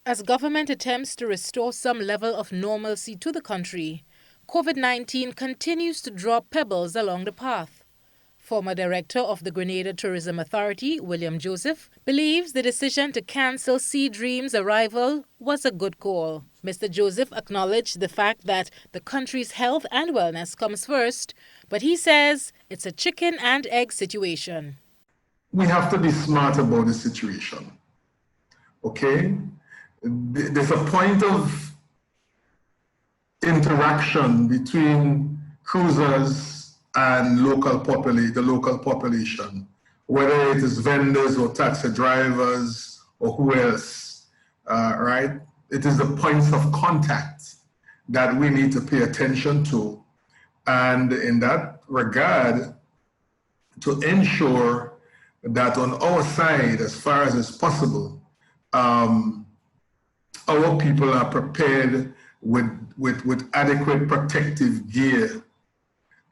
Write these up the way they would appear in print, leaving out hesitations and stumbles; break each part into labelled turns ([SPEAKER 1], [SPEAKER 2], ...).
[SPEAKER 1] As government attempts to restore some level of normalcy to the country, COVID-19 continues to drop pebbles along the path. Former director of the Grenada Tourism Authority, William Joseph, believes the decision to cancel Sea Dream's arrival was a good call. Mr. Joseph acknowledged the fact that the country's health and wellness comes first, but he says it's a chicken and egg situation.
[SPEAKER 2] We have to be smart about the situation, okay? There's a point of interaction between cruisers and the local population, whether it is vendors or taxi drivers or who else, right? It is the points of contact that we need to pay attention to. And in that regard, to ensure that on our side, as far as is possible, our people are prepared with adequate protective gear,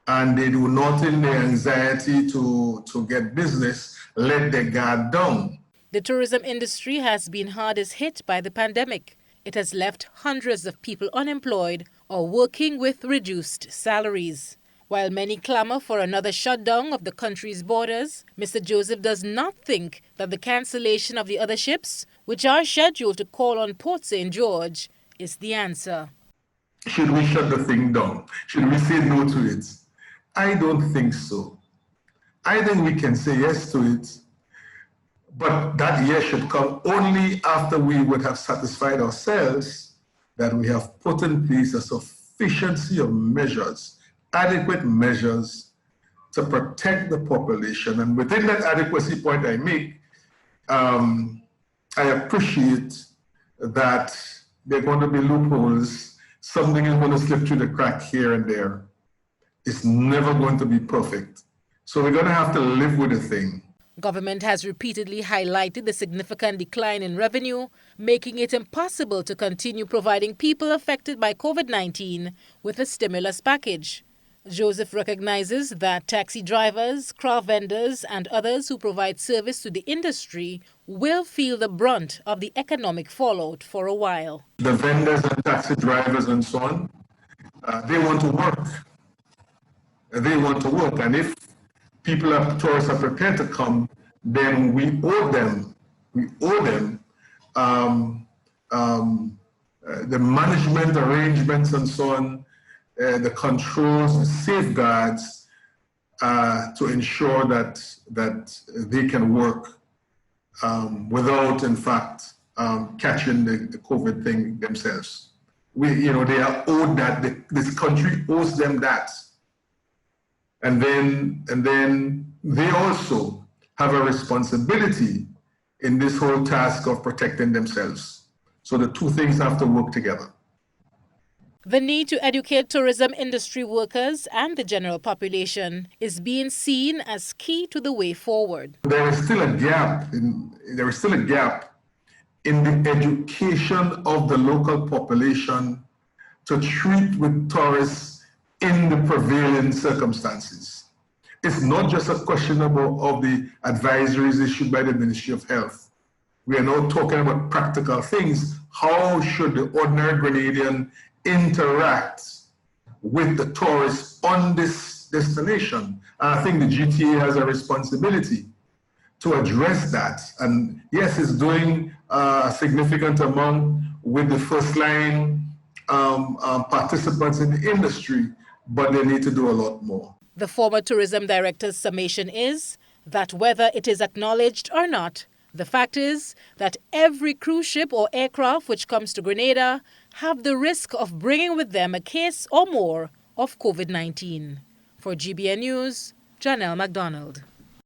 [SPEAKER 2] and they do not, in their anxiety to get business, let their guard down.
[SPEAKER 1] The tourism industry has been hardest hit by the pandemic. It has left hundreds of people unemployed or working with reduced salaries. While many clamor for another shutdown of the country's borders, Mr. Joseph does not think that the cancellation of the other ships, which are scheduled to call on Port St. George, is the answer.
[SPEAKER 2] Should we shut the thing down? Should we say no to it? I don't think so. I think we can say yes to it, but that yes should come only after we would have satisfied ourselves that we have put in place a sufficiency of measures, adequate measures to protect the population. And within that adequacy point I make, I appreciate that there are going to be loopholes. Something is going to slip through the crack here and there. It's never going to be perfect. So we're going to have to live with the thing.
[SPEAKER 1] Government has repeatedly highlighted the significant decline in revenue, making it impossible to continue providing people affected by COVID-19 with a stimulus package. Joseph recognizes that taxi drivers, craft vendors, and others who provide service to the industry will feel the brunt of the economic fallout for a while.
[SPEAKER 2] The vendors and taxi drivers and so on, they want to work. They want to work, and if tourists are prepared to come, then we owe them the management arrangements and so on, the controls, the safeguards to ensure that they can work without, in fact, catching the COVID thing themselves. They are owed that. This country owes them that. And then they also have a responsibility in this whole task of protecting themselves. So the two things have to work together.
[SPEAKER 1] The need to educate tourism industry workers and the general population is being seen as key to the way forward.
[SPEAKER 2] There is still a gap in the education of the local population to treat with tourists in the prevailing circumstances. It's not just a question of the advisories issued by the Ministry of Health. We are now talking about practical things. How should the ordinary Grenadian interact with the tourists on this destination? And I think the GTA has a responsibility to address that. And yes, it's doing a significant amount with the first line participants in the industry, but they need to do a lot more.
[SPEAKER 1] The former tourism director's summation is that whether it is acknowledged or not, the fact is that every cruise ship or aircraft which comes to Grenada have the risk of bringing with them a case or more of COVID-19. For GBN News, Janelle MacDonald.